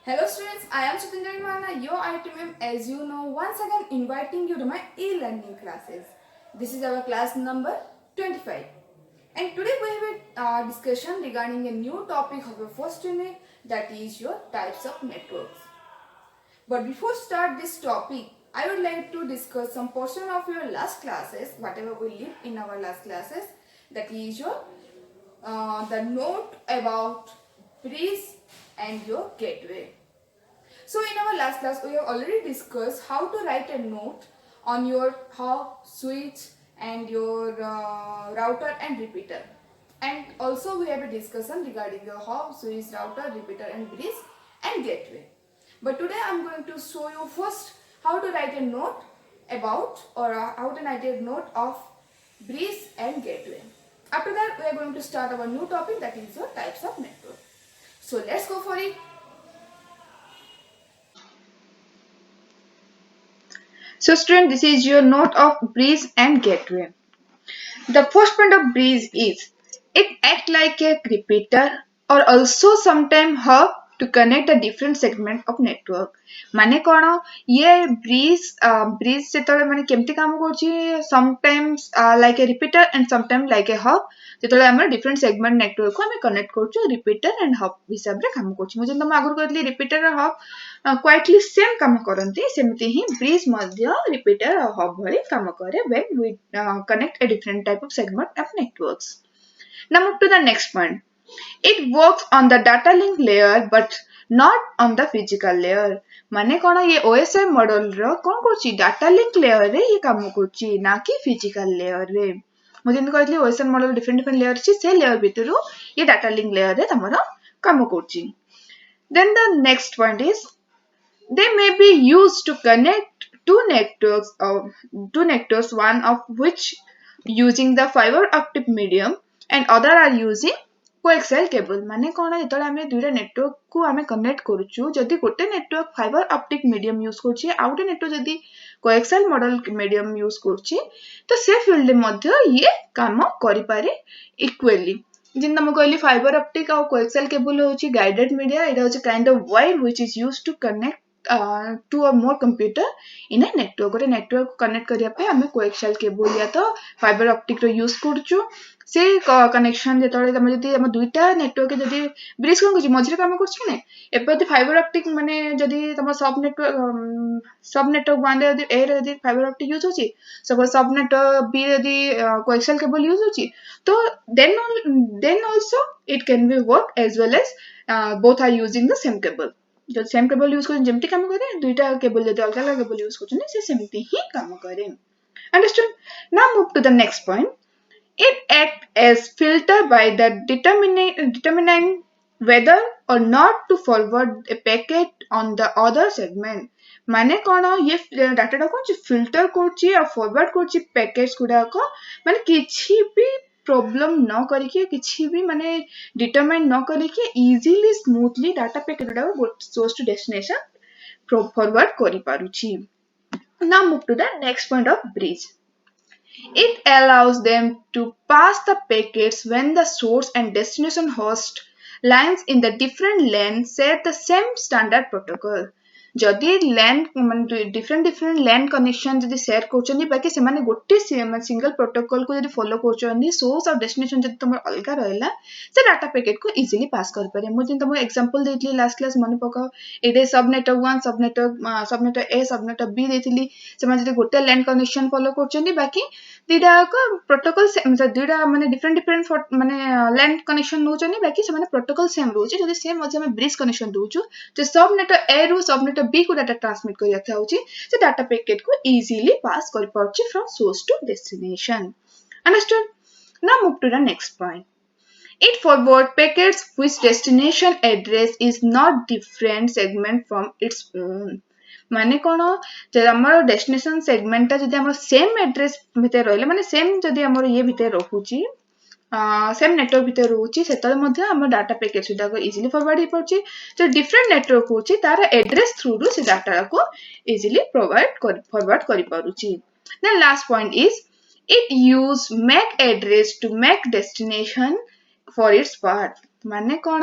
Hello students, I am Chitanjali Mana, your ITM as you know, once again inviting you to my e-learning classes. This is our class number 25. And today we have a discussion regarding a new topic of your first unit, that is your types of networks. But before start this topic, I would like to discuss some portion of your last classes, whatever we learned in our last classes, that is your the note about bridge and your gateway. So in our last class, we have already discussed how to write a note on your hub, switch and your router and repeater. And also we have a discussion regarding your hub, switch, router, repeater and bridge and gateway. But today I am going to show you first how to write a note about or how to write a note of bridge and gateway. After that we are going to start our new topic, that is your types of network. So let's go for it. So student, this is your note of bridge and gateway. The first point of bridge is it act like a repeater or also sometimes hub to connect a different segment of network. माने कौन ये bridge जेतले माने केमती काम करछि sometimes like a repeater and sometimes like a hub जेतले हम different segment network को हम connect करछु repeater and hub हिसाब रे काम करछि. मुझे तम आगुर कहली repeater और hub quietly same काम करंती सेमती ही bridge मध्य repeater और hub भली काम करे when we connect a different type of segment of networks. Now move to the next point. It works on the data link layer but not on the physical layer. माने कौन ये OSI model रो कौन करछि data link layer रे ये काम करछि ना कि फिजिकल लेयर रे. मुझे इनको कहली OSI model different different layer छी से लेयर भितरु ये डाटा लिंक लेयर रे तमरो काम करछि. Then the next point is they may be used to connect two networks, one of which using the fiber optic medium and other are using coaxial cable. माने कौन जेतले आमे दुइटा network को आमे connect करूछु जदी गोटे network fibre optic medium use करछि आ गोटे नेटवर्क जदी कोएक्सियल मॉडल मीडियम यूज करछि तो से फील्ड मध्ये ये काम करि पारे इक्वली. जिन हम कहली फाइबर ऑप्टिक और कोएक्सियल केबल होची गाइडेड मीडिया, इट होची kind of wire which is used to connect two or more computer in a network. गोटे नेटवर्क कनेक्ट करिया पे हमें कोएक्सियल केबल या तो फाइबर ऑप्टिक रो यूज करछु से कनेक्शन जेतले हम जदी हम दुईटा नेटवर्क जदी ब्रिज कोन कुछ मझरे काम करछु ने एपति फाइबर ऑप्टिक माने जदी तम सब नेटवर्क वन जदी ए रे जदी फाइबर ऑप्टिक यूज होची सपोज सब नेटवर्क बी जदी कोएक्सियल केबल यूज होची तो then also it can be work as well as both are using the same cable. जो सेम केबल यूज करन जेमती काम करे दुईटा केबल जदी अलग अलग केबल यूज करछन से सेमती ही काम करे. Understood? Now move to the next point. It acts as filter by the determining whether or not to forward a packet on the other segment. माने कौन ये डाटा को फिल्टर करछि और फॉरवर्ड करछि पैकेट्स गुडा को माने किछि भी प्रॉब्लम न करके किछि भी माने डिटरमाइन न करके इजीली स्मूथली डाटा पैकेट गुडा सोर्स टू डेस्टिनेशन फॉरवर्ड करि पारुछि. Now move to the next point of bridge. It allows them to pass the packets when the source and destination host lines in the different lanes share the same standard protocol. जदि लैन different different लैन connection जदि share करछनी बाकी से माने गोटे single protocol को जदि follow करछनी source और destination जदि तुम अलग रहला से डाटा पैकेट को इजीली पास कर पारे. मु जिन तुम एग्जांपल देथली लास्ट क्लास मन पकाओ एडे सब नेटवर्क 1 सब नेटवर्क ए सब नेटवर्क बी देथली से माने जदि गोटे लैन कनेक्शन फॉलो करछनी बाकी दुईटा को प्रोटोकॉल दुईटा माने डिफरेंट डिफरेंट माने लैन कनेक्शन नउछनी बाकी से माने प्रोटोकॉल सेम रहउची जदि सेम मजे में ब्रिज कनेक्शन दोछु तो सब नेटवर्क ए रू सब नेटवर्क बी को डाटा ट्रांसमिट करिया थाउची से डाटा पैकेट को इजीली पास कर पाउची from source to destination. Understood? Now move to the next point. It forward packets which destination address is not different segment from its own. माने कौन जब हमर डेस्टिनेशन सेगमेंट जदि हमर सेम एड्रेस भितर रहले माने सेम जदि हमर ये भितर रहउची सेम नेटवर्क भितर रहउची सेतले मध्ये हमर डाटा पैकेट सुदा को इजीली फॉरवर्ड हे पड़ची जो डिफरेंट नेटवर्क होची तार एड्रेस थ्रू रु से डाटा को इजीली फॉरवर्ड करि पारुची. Then last point is it use MAC address to MAC destination for its part. माने कौन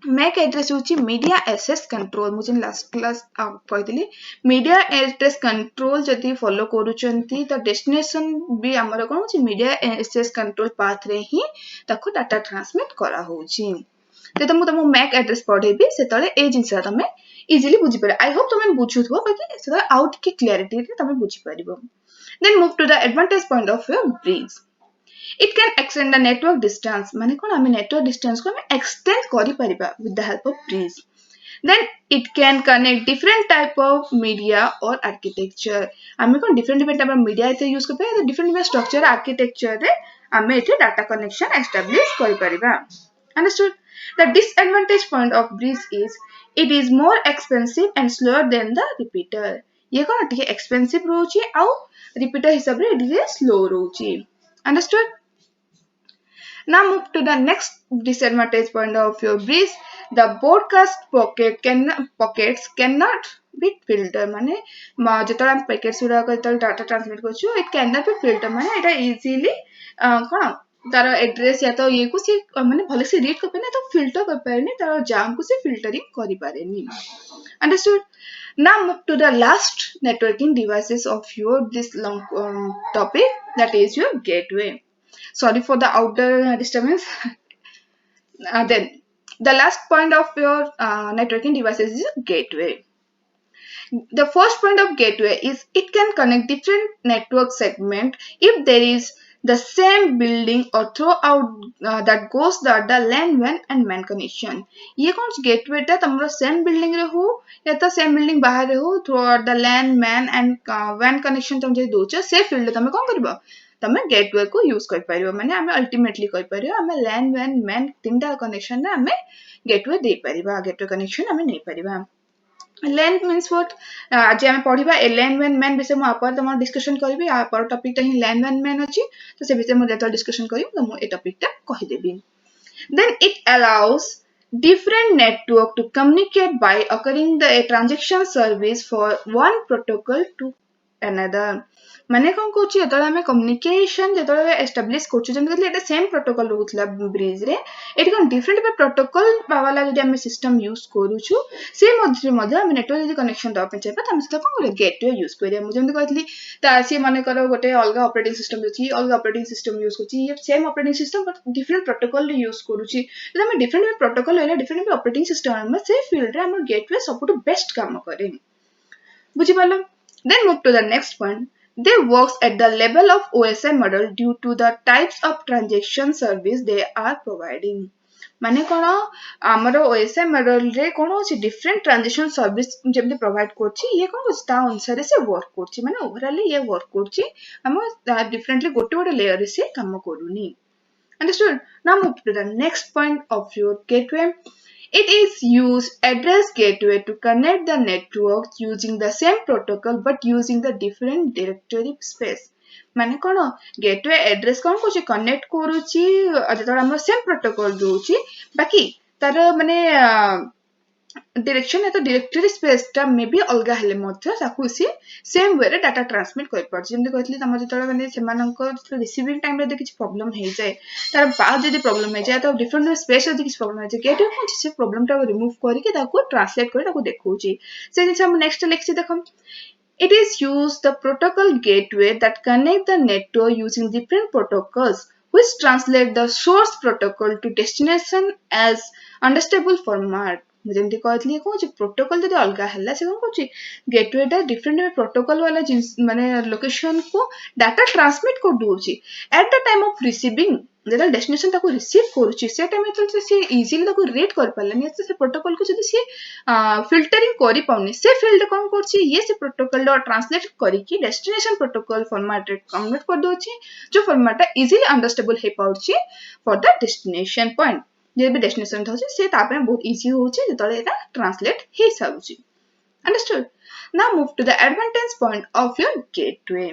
मैक एड्रेस होची मीडिया एक्सेस कंट्रोल मुझे लास्ट क्लास कहती मीडिया एड्रेस कंट्रोल जदि फॉलो करूचंती तो डेस्टिनेशन भी हमर कोन होची मीडिया एक्सेस कंट्रोल पाथ रे ही ताको डाटा ट्रांसमिट करा होची ते तुमको मैक एड्रेस पढ़ेबी सेतले ए जिनसा तमे इजीली बुझी पारे आई होप तुम बुझुथबो बाकी सेतले आउट की क्लैरिटी रे तमे बुझी पारिबो then move to the advantage point of your bridge it can extend the network distance माने कोन हमें network distance को हमें extend करि परिबा with the help of bridge then it can connect different type of media or architecture हमें कोन different type of media इते use करबे तो different structure architecture रे हमें इते data connection establish करि परिबा understood the disadvantage point of bridge is it is more expensive and slower than the repeater ये कोन टिके expensive रहउची आ repeater हिसाब रे इते slow रहउची understood now move to the next disadvantage point of your bridge. The broadcast pockets cannot be filtered. माने जेतला हम packets उडा को data transmit करछु it cannot be filtered माने एटा इजीली कोन तार एड्रेस या तो ये को से माने भले से रीड कर पाने तो फिल्टर कर पाने तार जाम को से फिल्टरिंग करि पारेनी understood now move to the last networking devices of your this long topic that is your gateway sorry for the outer disturbance then the last point of your networking devices is gateway the first point of gateway is it can connect different network segment if there is the same building or throughout that goes the LAN WAN and MAN connection ये कौन सी gateway टा तमरो same building रे हो या तो same building बाहर रे हो throughout the LAN MAN and WAN connection तुम जे दोचे से field तमे कौन करबो तमे गेटवे को यूज कर परिबो माने हमें अल्टीमेटली कर परिबो हमें LAN WAN MAN तीनटा कनेक्शन रे हमें गेटवे दे परिबा गेटवे कनेक्शन हमें नहीं परिबा LAN means what आज हमें पढ़िबा LAN WAN MAN विषय मु आपर तम डिस्कशन करबी आपर टॉपिक ता ही LAN WAN MAN अछि तो से विषय मु जेता डिस्कशन करिम तो मु ए टॉपिक ता कहि देबी then it allows different network to communicate by occurring the a transaction service for one protocol to another माने कोन कोची जेतले हमें कम्युनिकेशन जेतले एस्टैब्लिश करछु जेम कहले एटा सेम प्रोटोकॉल रहउतला ब्रिज रे एटी कोन डिफरेंट पे प्रोटोकॉल वाला जदि हमें सिस्टम यूज करूछु से मध्य हमें नेटवर्क जदि कनेक्शन दवा पे चाहिए त हम से कोन करे गेटवे यूज करिया मु जेम कहतली ता से माने करो गोटे अलगा ऑपरेटिंग सिस्टम अछि अलगा ऑपरेटिंग सिस्टम यूज करछि ये same operating system but different protocol use करूछि त हमें डिफरेंट प्रोटोकॉल वाला डिफरेंट ऑपरेटिंग सिस्टम में से फील्ड रे हमर गेटवे सबटु बेस्ट काम करे बुझि पालो then move to the next point they works at the level of OSI model due to the types of transaction service they are providing माने कोन हमर OSI मॉडल रे कोन अछि डिफरेंट ट्रांजैक्शन सर्विस जेमते प्रोवाइड करछि ये कोन ता अनुसार से वर्क करछि माने ओवरऑल ये वर्क करछि हम डिफरेंटली गोटे गोटे लेयर रे से काम करूनी understood now move to the next point of your gateway it is used address gateway to connect the network using the same protocol but using the different directory space माने कोन gateway address कोन Kochi connect करूची जेतरा हम same protocol दोची बाकी तार माने direction या तो directory space ता may be अलगा हेले मध्य ताकू सी सेम वे रे डाटा ट्रांसमिट कर पर जेमते कहतली तम जेतरा माने सेमानक रिसीविंग टाइम रे दे किछ प्रॉब्लम हे जाय तार बाद जदी प्रॉब्लम हे जाय तो डिफरेंट स्पेस जदी किछ प्रॉब्लम हे जाय गेटवे कोन से प्रॉब्लम ता रिमूव करके ताकू ट्रांसलेट कर ताकू देखौची से जिस हम नेक्स्ट लेक्चर देखम It is used the protocol gateway that connect the network using different protocols which translate the source protocol to destination as understandable format. जेमती कहतली को जे प्रोटोकॉल जदी अलगा हल्ला से कोन कोची गेटवे टा डिफरेंट प्रोटोकॉल वाला माने लोकेशन को डाटा ट्रांसमिट कर दोची at the time of receiving जेटा डेस्टिनेशन ताको रिसीव करूची से टाइम तो से इजीली ताको रीड कर पालनी से प्रोटोकॉल को जदी से फिल्टरिंग करि पाउनी से फील्ड कोन करची ये से प्रोटोकॉल डॉट ट्रांसलेट करी कि डेस्टिनेशन प्रोटोकॉल फॉर्मेट रे कन्वर्ट कर दोची जो फॉर्मेट इजीली अंडरस्टैंडेबल हे पाउची फॉर द डेस्टिनेशन पॉइंट जे भी डेस्टिनेशन था से तापरे बहुत इजी होची जेतले एटा ट्रांसलेट हे साउची understood now move to the advantage point of your gateway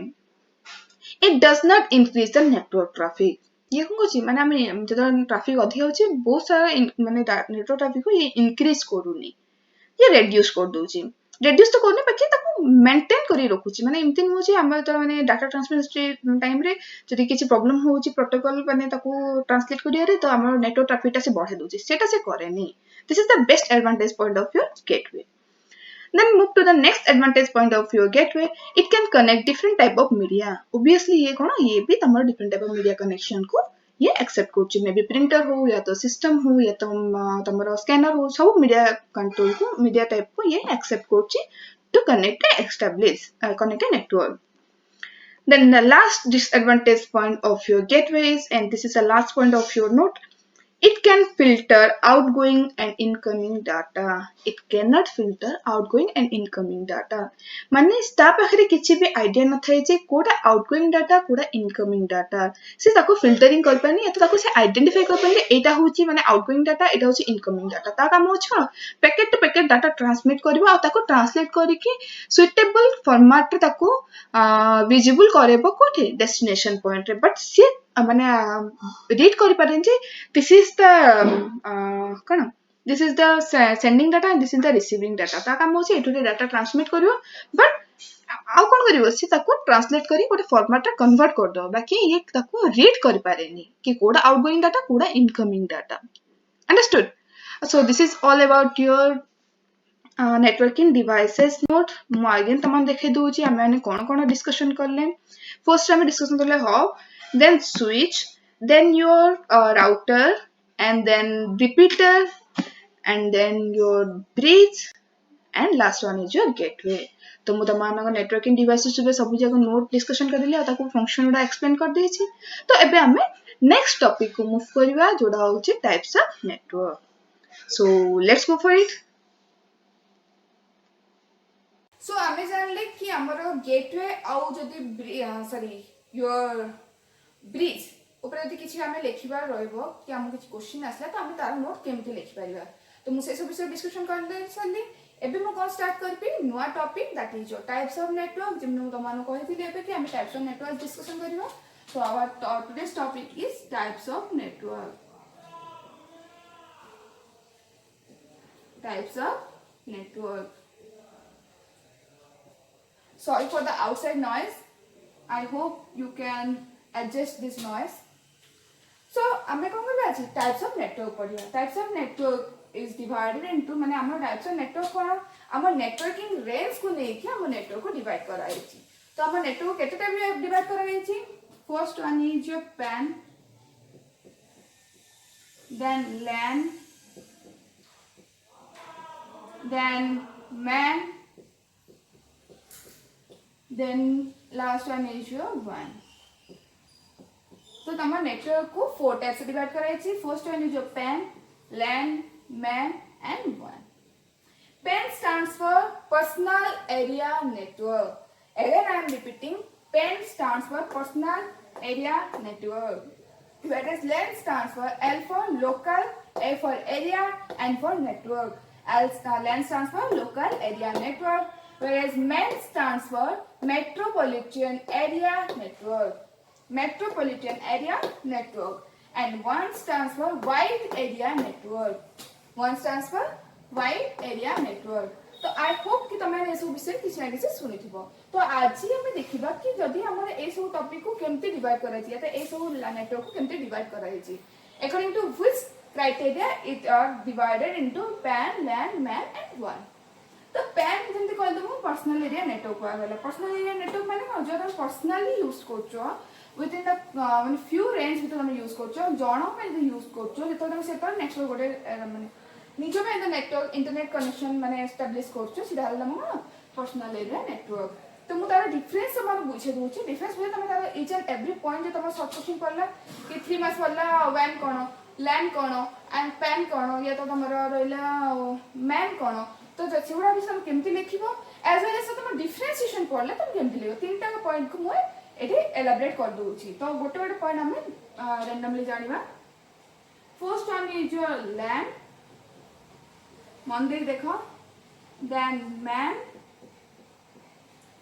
it does not increase the network traffic ये कोन कोची माने हम जेतले ट्रैफिक अधिक होची बहुत सारा माने नेटवर्क ट्रैफिक को ये इंक्रीज करूनी ये रिड्यूस कर दोची रिड्यूस तो करने बाकी ताको मेंटेन करी रखुची माने एमती न होची हम तो माने डाटा ट्रांसमिशन टाइम रे जदी किछि प्रॉब्लम होची प्रोटोकॉल माने ताको ट्रांसलेट करिया रे तो हमर नेटवर्क ट्रैफिक ता से बढ़े दोची सेटा से करेनी This is the best advantage point of your gateway. Then move to the next advantage point of your gateway. It can connect different type of media. Obviously ये कौन ये भी Tamar different type of media connection को ये accept करची. Maybe printer हो या तो system हो या तो तमारा scanner हो, सब media control को media type को ये accept करची to connect and establish connect a network. Then the last disadvantage point of your gateways, and this is the last point of your note, it can filter outgoing and incoming data. It cannot filter outgoing and incoming data. माने ता पाखरे किछि भी idea न थाए जे कोडा outgoing data कोडा incoming data से ताको फिल्टरिंग कर पानी या तो ताको से आइडेंटिफाई कर पानी एटा होची माने आउटगोइंग डाटा एटा होची इनकमिंग डाटा ता काम होछ packet to packet data transmit करबो आ ताको ट्रांसलेट करिकि सुइटेबल फॉर्मेट रे ताको विजिबल करेबो कोठे डेस्टिनेशन पॉइंट रे बट से माने रीड करि पारेन जे this is the कण this is the sending data and this is the receiving data ता काम होची एठुरे डाटा ट्रांसमिट करियो बट आउ कोन करियो से ताको ट्रांसलेट करी गोटे फॉर्मेट रे कन्वर्ट कर दो बाकी ये ताको रीड करि पारेनी कि कोडा आउटगोइंग डाटा कोडा incoming data understood so this is all about your networking devices note मु अगेन तमान देखे दोची हम माने कोन कोन डिस्कशन करले फर्स्ट हम डिस्कशन करले hub then switch then your router and then repeater and then your bridge and last one is your gateway तो मु तमान नेटवर्किंग डिवाइसेस सुबे सब जगह नोट डिस्कशन कर दिले आ ताको फंक्शन उडा एक्सप्लेन कर देछि तो एबे हमें नेक्स्ट टॉपिक को मूव करबा जोडा होछि types of network so let's go for it so हमें जानले कि हमरो गेटवे आउ जदी सॉरी योर ब्रिज ऊपर यदि किसी हमें लिखिबार रहइबो कि हम किछ क्वेश्चन आसला तो हम तार नोट केमति लिखि परिबा तो मु से सब विषय डिस्कशन कर ले सली एबे मु कोन स्टार्ट करबी नुवा topic that is your types of network जेम मु तमानो कहिथिले एबे कि हम टाइप्स ऑफ नेटवर्क डिस्कशन करिबा so our today's topic is types of network sorry for the outside noise I hope you can adjust this noise so हमें कौन करबे अछि टाइप्स ऑफ नेटवर्क पढ़िया types of network is divided into माने हमर types of network कोन हमर networking range को लेके हमर नेटवर्क को डिवाइड कराई छी तो हमर नेटवर्क केते टाइप में डिवाइड कराई छी first one is your PAN then LAN then MAN then last one is your WAN तो तमार नेटवर्क को 4 टाइप से डिवाइड कराई छी first one is your PAN LAN MAN and WAN PAN stands for personal area network again I am repeating PAN stands for personal area network whereas LAN stands for L for local A for area and for network LAN stands for local area network whereas MAN stands for metropolitan area network and WAN stands for wide area network तो I hope कि तमे ए सब विषय किछ ना किछ सुनिथिबो तो आज ही हम देखिबा कि जदी हमर ए सब टॉपिक को केमते डिवाइड करै छी या ए सब नेटवर्क को केमते डिवाइड करै छी according to which criteria it are divided into PAN LAN MAN and WAN तो PAN जंती कहल दमु पर्सनल एरिया नेटवर्क वाला पर्सनल एरिया नेटवर्क माने को जो हम पर्सनली यूज करछो within the माने few range भीतर हम यूज करछो जणो पे यूज करछो जेतो हम सेतर नेक्स्ट गोटे माने निजो पे नेटवर्क इंटरनेट कनेक्शन माने एस्टैब्लिश करछो सीधा हल हम पर्सनल एरिया नेटवर्क तो मु तार डिफरेंस हम बुझे दोछि डिफरेंस बुझे तमे तार ईच एंड एवरी पॉइंट जे तमे शॉर्ट क्वेश्चन करला कि 3 मास वाला WAN cone LAN cone and PAN कोन या तो तमरा रहला MAN कोन तो जछुडा भी हम केमति लिखिबो एज वेल एज तमे डिफरेंशिएशन करले तमे केमति लिखो तीनटा पॉइंट को मु एठी एलाबोरेट कर दोछि तो गोटे गोटे पॉइंट हम रैंडमली जानिबा first one is your LAN मंदिर देखो then MAN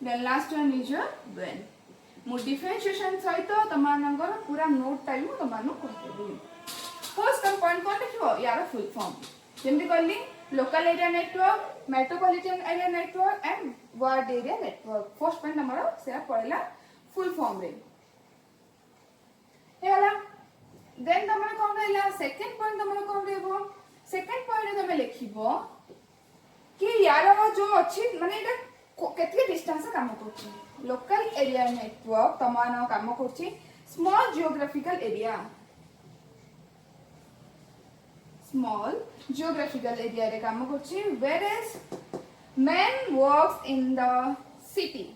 then last one is your WAN मु डिफरेंशिएशन सहित तमानंगर पूरा नोट टाइम तमानो कहबी फर्स्ट हम पॉइंट कोन देखिबो यार फुल फॉर्म जेमति कहली local area network metropolitan area network and ward area network first point हमर से पहला फुल फॉर्म रे हेला देन तमरा कोन रहला सेकंड पॉइंट तमरा कोन रहबो सेकंड पॉइंट तुम लिखिबो कि यार जो अच्छी माने एटा केतके डिस्टेंस काम करछि लोकल एरिया नेटवर्क तमान काम करछि स्मॉल जियोग्राफिकल एरिया रे काम करछि whereas man works in the city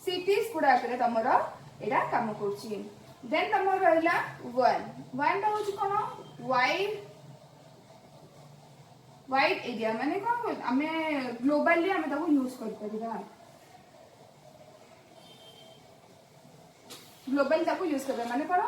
cities गुडा करे तमरो एटा काम करछि देन तमरो रहला वन टा होछि कोन वाइड एरिया माने कोन हमें ग्लोबली हमें ताको यूज कर परिबा ग्लोबल ताको यूज करबा माने कोन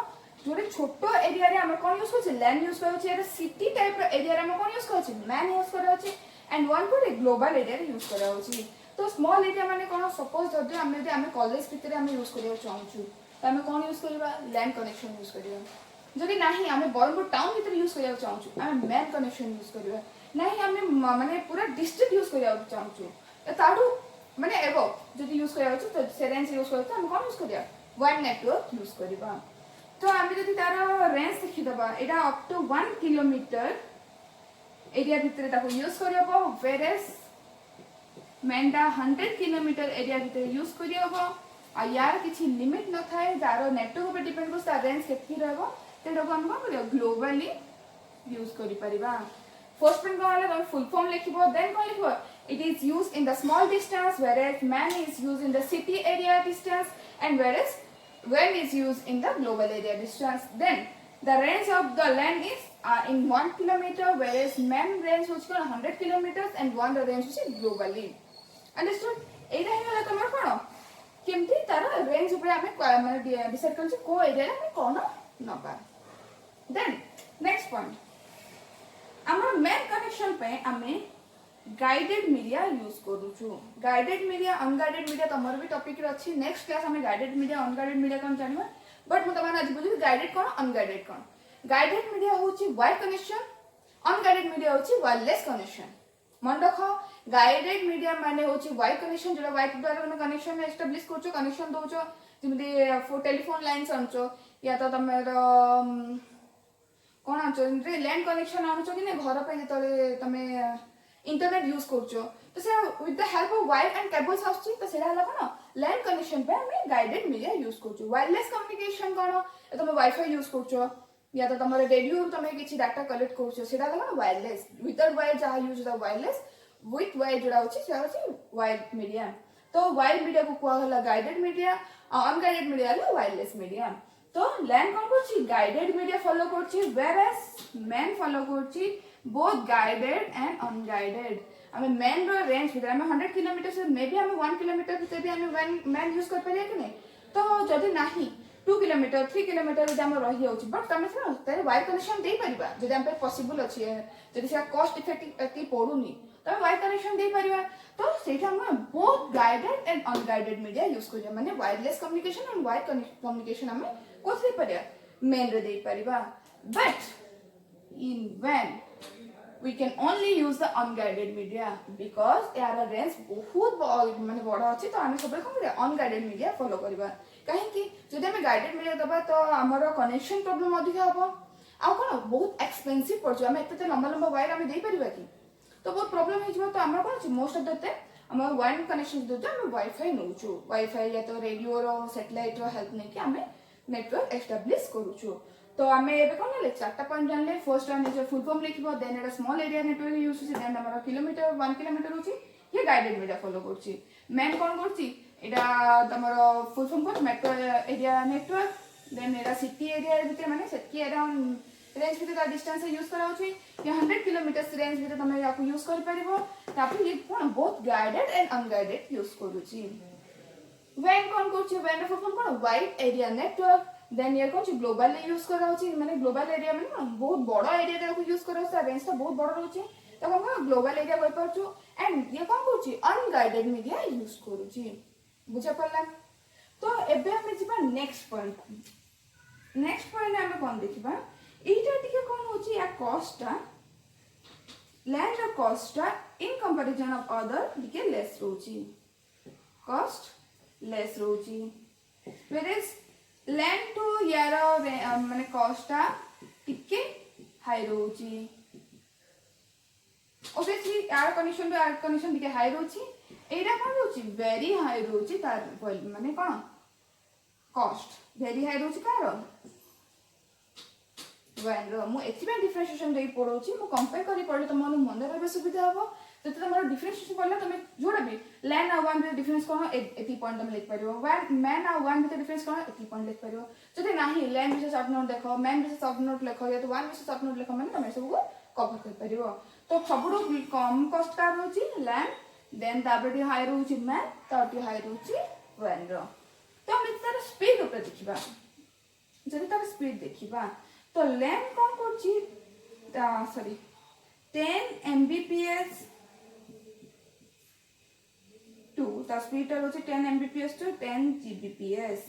जोरे छोटो एरिया रे हम कोन यूज करछि लैंड यूज करै छी एटा सिटी टाइप एरिया रे हम कोन यूज करछि मैन यूज करै छी एंड वन को ग्लोबल एरिया रे यूज करै छी तो स्मॉल एरिया माने कोन सपोज जदि हम कॉलेज भीतर हम यूज करियो चाहूछु तो हम कोन यूज करबा लैंड कनेक्शन यूज करियो जदि नाही हम बरमपुर टाउन भीतर यूज करियो चाहूछु हम मैन कनेक्शन यूज करबा नाही हम माने पूरा डिस्ट्रिक्ट यूज करियो चाहूछु ताडू माने एबो जदि यूज करियो तो से रेंज यूज करतो हम कोन यूज करियो वन नेटवर्क यूज करबा तो आम जब तार range देखीदबा Etah up to 1 kilometre area भितर ताको यूज करबो वेरेस मेंडा 100 किलोमीटर एरिया भितर यूज करबो आ यार किछि लिमिट न थाए जारो नेटवर्क पे डिपेंड करस रेंज केतकी रहबो तेडो हम को ग्लोबली यूज करि परिबा फर्स्ट पॉइंट वाला हम फुल फॉर्म लिखिबो देन को लिखिबो it is used in the small distance whereas man is used in the city area distance and whereas when is used in the global area distance then the range of the land is in 1 kilometer whereas man range which is 100 kilometers and one range which is globally understood एटा हेला तमर कोन केमती तार range ऊपर हमें माने decide करछ को area रे हमें कोन नबा देन नेक्स्ट पॉइंट हमर मेन कनेक्शन पे हमें गाइडेड मीडिया यूज करूछु गाइडेड मीडिया अनगाइडेड मीडिया तमर भी टॉपिक रे अछि नेक्स्ट क्लास हमें गाइडेड मीडिया अनगाइडेड मीडिया कोन जानिबा बट म तमान आज बुझी गाइडेड कोन अनगाइडेड कोन गाइडेड मीडिया होछि वायर कनेक्शन अनगाइडेड मीडिया होछि वायरलेस कनेक्शन मन रखो गाइडेड मीडिया माने होछि वायर कनेक्शन जोला वायर द्वारा हम कनेक्शन एस्टैब्लिश करछो कनेक्शन दोछो जेमि टेलीफोन लाइन्स अनछो या तो तमेर कोन अनछो लैंड कनेक्शन अनछो कि ने घर पे जतले तमे इंटरनेट यूज करछो तो से with the help of wire and cables आछी तो सेडा हला कोन लैंड कनेक्शन पे हम गाइडेड मीडिया यूज करछो वायरलेस कम्युनिकेशन कोन तुम वाईफाई यूज करछो या तो तुम रेडियो तुम किसी डाटा कलेक्ट करछो सेडा हला वायरलेस विदाउट वायर जहा use the wireless with wire जोड़ा होची सेडा होची वायर मीडिया तो वायर मीडिया को कोआ हला गाइडेड मीडिया अनगाइडेड मीडिया हला वायरलेस मीडिया तो लैंड कोन करछि गाइडेड मीडिया फॉलो करछि whereas मैन फॉलो करछि both guided and unguided हमें मैन रो रेंज भीतर हमें 100 किलोमीटर से मे बी हमें 1 किलोमीटर भीतर भी हमें मैन यूज कर परिया कि नहीं तो जदि नाही 2 किलोमीटर 3 किलोमीटर जदि हम रही होछि बट तमे से तारे वायर कनेक्शन दे परिबा जदि हम पे पॉसिबल अछि जदि से कॉस्ट इफेक्टिव एति पडुनी तो वायर कनेक्शन दे परिबा तो सेटा हम both guided and unguided media use करिया माने wireless communication and wire communication हमें कोथि परिया मेन रे दे परिबा but in when we can only use the unguided media because यार रेंज बहुत माने बड़ा अछि तो हमें सब कम अनगाइडेड मीडिया फॉलो करबा काहे कि जदि हमें गाइडेड मीडिया दबा तो हमरो कनेक्शन प्रॉब्लम अधिक हबो आ कोन बहुत एक्सपेंसिव पड़ हम एते लंबा लंबा वायर हमें दे परिबा कि तो बहुत प्रॉब्लम हे जबो तो हमर कोन अछि मोस्ट ऑफ द टाइम हम वायर कनेक्शन दे जो हम वाईफाई नउछु वाईफाई या तो रेडियो रो सैटेलाइट रो हेल्प नै कि हमें नेटवर्क एस्टैब्लिश करूछु तो हमें एबे कोन ले चारटा पॉइंट जानले first one is full form लिखबो देन एटा स्मॉल एरिया नेटवर्क यूज होछि देन हमरा किलोमीटर 1 किलोमीटर होछि ये गाइडेड मीडिया फॉलो करछि मैन कोन करछि एटा तमरो फुल फॉर्म कोन मेट्रो एरिया नेटवर्क देन एटा सिटी एरिया भीतर माने सेटकी अराउंड रेंज भीतर का डिस्टेंस यूज करा होछि ये 100 किलोमीटर रेंज भीतर तमे याको यूज कर परिबो तापर ये कोन both guided and unguided use करूछि व्हेन कोन करछि व्हेन फुल फॉर्म कोन वाइड एरिया नेटवर्क देन ये कोन ग्लोबली यूज करा होछि माने ग्लोबल एरिया माने बहुत बड़ा एरिया को यूज करा होछि रेंज तो बहुत बड़ा रहछि तो हम ग्लोबल एरिया कहि परछु एंड ये कोन करछि अनगाइडेड मीडिया यूज करूछि बुझा पड़ला तो एबे हम जिबा नेक्स्ट पॉइंट हम कोन देखिबा एटा टिके कोन होछि या कॉस्टटा लैंड रो कॉस्टटा इन कंपैरिजन ऑफ अदर टिके लेस रहछि कॉस्ट लेस रहछि whereas लैंड टू यार माने कॉस्टा टिके हाई रोची ओबियसली एयर कंडीशन टिके हाई रोची एटा कोन रोची वेरी हाई रोची तार माने कोन कॉस्ट वेरी हाई रोची कार वैन रो मु एथिबे डिफरेंशिएशन दे पढोची मु कंपेयर करी पढले तुम मन रहबे सुविधा हबो जति तुम डिफरेंशिएशन पढले तुम जोड़ा भी लैन आ वन डिफरेंस कोन एति पॉइंट तुम लिख परियो वैन मैन आ वन विथ डिफरेंस कोन एति पॉइंट लिख परियो जति नाही लैन विथ सब नोट देखो मैन विथ सब नोट लिखो या तो वन विथ सब नोट लिखो माने तुम सब को कवर कर परियो तो सबुडो कम कॉस्ट का रोची लैन देन ताबडी हाई रोची मैन ताबडी हाई रोची वैन रो तो हम तार स्पीड ऊपर देखिबा जति तार स्पीड देखिबा तो लैन कौन करची सॉरी 10 Mbps टू ता स्पीड टा होची 10 Mbps to 10 Gbps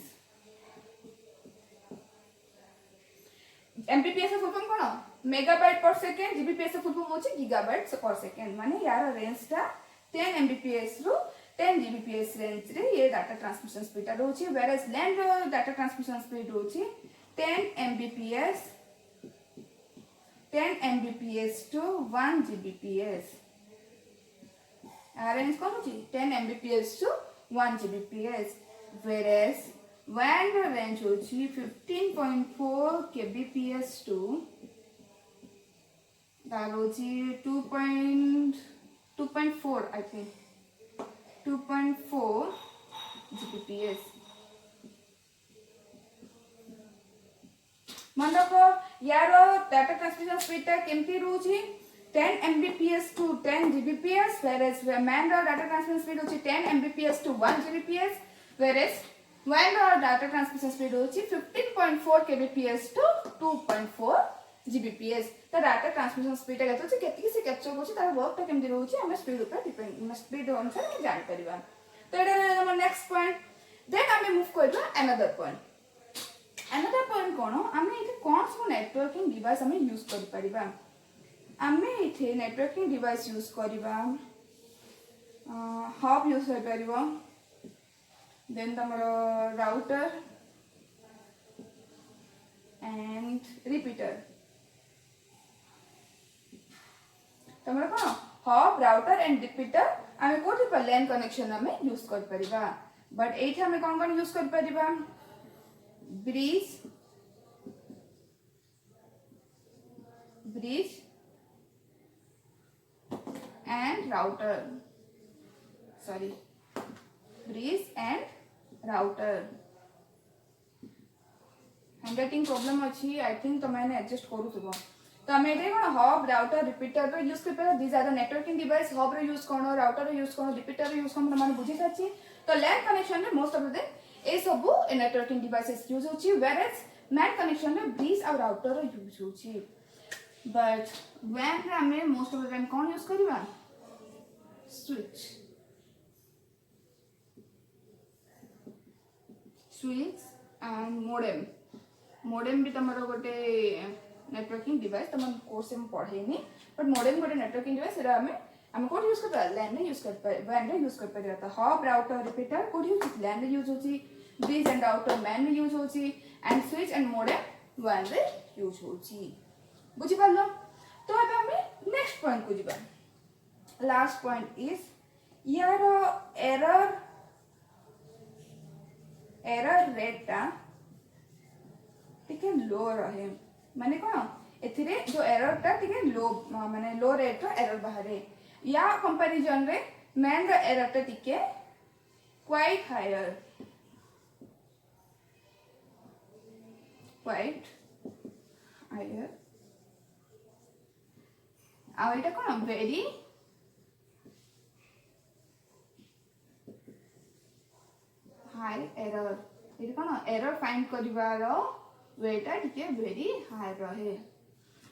Mbps full form कोन megabyte per second Gbps full form होची गीगाबाइट पर सेकंड माने यार रेंज टा 10 Mbps रु 10 Gbps रेंज रे ये डाटा ट्रांसमिशन स्पीड टा होची वेरएस लैन रो डाटा ट्रांसमिशन स्पीड होची 10 Mbps 10 Mbps to 1 Gbps range कौन होची 10 Mbps to 1 Gbps whereas WAN range होची 15.4 kbps to that होची 2.4 I think 2.4 Gbps मन रखो यार डाटा ट्रांसमिशन स्पीड टा केमती रहउची 10 Mbps to 10 Gbps whereas man रो डाटा ट्रांसमिशन स्पीड होची 10 Mbps to 1 Gbps whereas WAN रो डाटा ट्रांसमिशन स्पीड होची 15.4 kbps to 2.4 Gbps तो डाटा ट्रांसमिशन स्पीड टा होची केति से कैप्चर होची तार वर्क टा केमती रहउची हम स्पीड ऊपर डिपेंड स्पीड अनुसार हम जान परिबा तो एटा हमर नेक्स्ट पॉइंट देन हम मूव करबा अनदर पॉइंट अनदर पॉइंट कोन आमे इथे कोन सब नेटवर्किंग डिवाइस आमे यूज करि परिबा आमे इथे नेटवर्किंग डिवाइस यूज करिबा हब यूज कर परिबा देन तमरो राउटर एंड रिपीटर तमरो कोन हब राउटर एंड रिपीटर आमे कोथि पर लैन कनेक्शन आमे यूज कर परिबा बट एथे आमे कोन यूज कर परिबा bridge and router sorry bridge and router handwriting problem अछि I think तो मैंने adjust करू थबो तो हमें एटे कोन हब राउटर रिपीटर रो यूज कर this are the networking device hub रो यूज कोन राउटर रो यूज कोन रिपीटर रो यूज कोन माने बुझी साची तो लैन कनेक्शन रे मोस्ट ऑफ द ए सबु नेटवर्किंग डिवाइसेस यूज होची whereas मैन कनेक्शन रे ब्रिज और राउटर रो यूज होची बट WAN रे हमें मोस्ट ऑफ द टाइम कोन यूज करिबा स्विच एंड मोडेम भी तमरो गोटे नेटवर्किंग डिवाइस तम कोर्स में पढ़ेनी बट मोडेम गोटे नेटवर्किंग डिवाइस एरा हमें कोड यूज कर लैन रे यूज कर WAN रे यूज कर परिया त हब राउटर रिपीटर कोड यूज लैन रे यूज होची ब्रिज एंड राउटर मैन रे यूज होची and switch and modem WAN रे यूज होची बुझि पालो तो अब हमें नेक्स्ट पॉइंट को जिबा लास्ट पॉइंट इज यार एरर रेट टा टिके लो रहे माने कोन एथिरे जो एरर टा टिके लो माने लो रेट रो एरर बाहरे या कंपैरिजन रे मैन रो एरर टा टिके क्वाइट हायर आ एटा कोन वेरी हाई एरर ये कोन एरर फाइंड करिवार वेटा टिके वेरी हाई रहे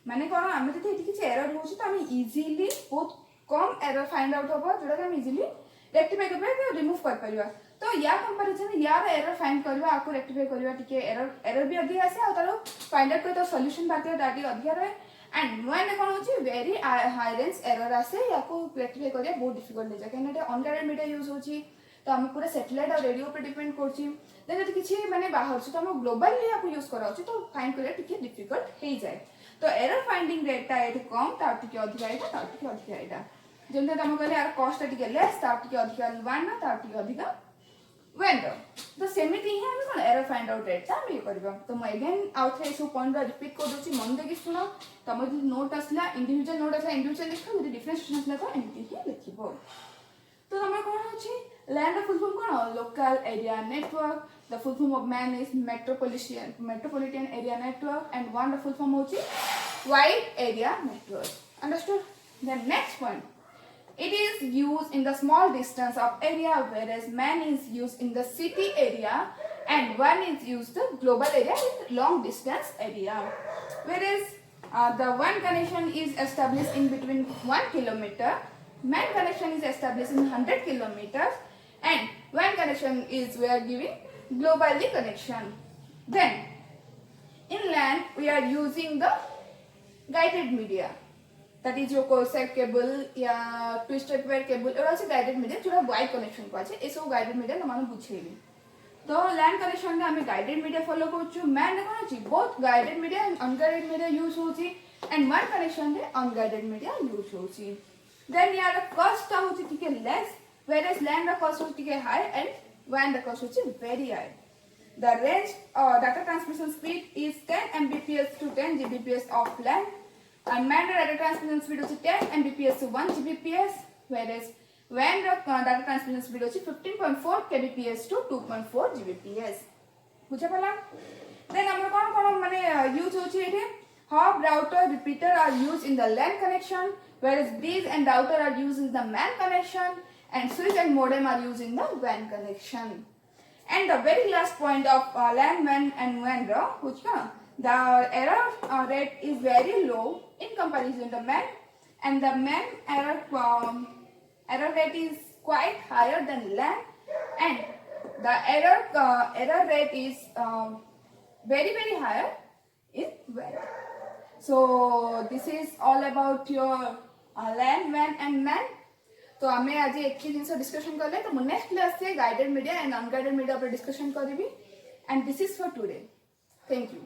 माने कोन हम जति एति किछ एरर होछि त हम इजीली बहुत कम एरर फाइंड आउट होबो जोडा हम इजीली रेक्टिफाई करबा रिमूव कर परिबा तो या कंपैरिजन यार एरर फाइंड करबा आको रेक्टिफाई करबा टिके एरर भी अधिक आसे आ तारो फाइंड आउट कर तो सॉल्यूशन बाते डाटी अधिक रहे एंड व्हेन कोन होछि वेरी हाई रेंज एरर आसे याको रेक्टिफाई करिया बहुत डिफिकल्ट ले जा केन एटा अनगाइडेड मीडिया यूज होछि तो हम पूरा सैटेलाइट और रेडियो पे डिपेंड करछि देन जति किछि माने बाहर छ तो हम ग्लोबली याको यूज करा होछि तो फाइंड करिया टिके डिफिकल्ट हे जाय तो एरर फाइंडिंग रेटा ये कम तार टिके अधिका एटा तार टिके अधिका एटा जेमते तम कहले यार कॉस्ट टिके लेस तार टिके अधिका वन ना तार टिके अधिका वेंडर तो सेमिति ही हम कोन एरर फाइंड आउट रेट ता हम करबा तो मैं अगेन आउट थे सो पॉइंट रिपीट कर दोची मन देकी सुनो तम जो नोट आसला इंडिविजुअल नोट आसला इंडिविजुअल लिखो जो डिफरेंशिएशन आसला तो एमती ही लिखिबो तो हमरा कोन होची land full form cone local area network the full form of man is metropolitan area network and one the full form hochi wide area network understood then next point it is used in the small distance of area whereas man is used in the city area and one is used the global area in long distance area whereas the one connection is established in between 1 kilometer man connection is established in 100 kilometers and one connection is we are giving globally connection then in land we are using the guided media that is your coaxial cable या twisted pair cable और also guided media जोड़ा wide connection को आछे एसो guided media न माने बुझेबी तो land connection रे हमें guided media follow करछु man ने कोन अछि both guided media and unguided media use होछि and one connection रे unguided media use होछि then यार cost ता होछि ठीक less whereas land रा cost होछि ठीक high and when the cost is very high. The range data transmission speed is 10 Mbps to 10 Gbps of LAN and man data transmission speed is 10 Mbps to 1 Gbps whereas when the data transmission speed is 15.4 Kbps to 2.4 Gbps. बुझा पला? Then हमर कोन माने use होछि एठे hub router repeater are used in the LAN connection whereas bridge and router are used in the MAN connection and switch and modem are used in the WAN connection. And the very last point of LAN, WAN and WAN, which the error rate is very low in comparison to MAN, and the MAN error rate is quite higher than LAN, and the error rate is very higher in WAN. So this is all about your LAN, WAN and MAN. तो आमे आज एक जिनस discussion करले तो next class से guided media and unguided media पर discussion करिवि and this is for today thank you.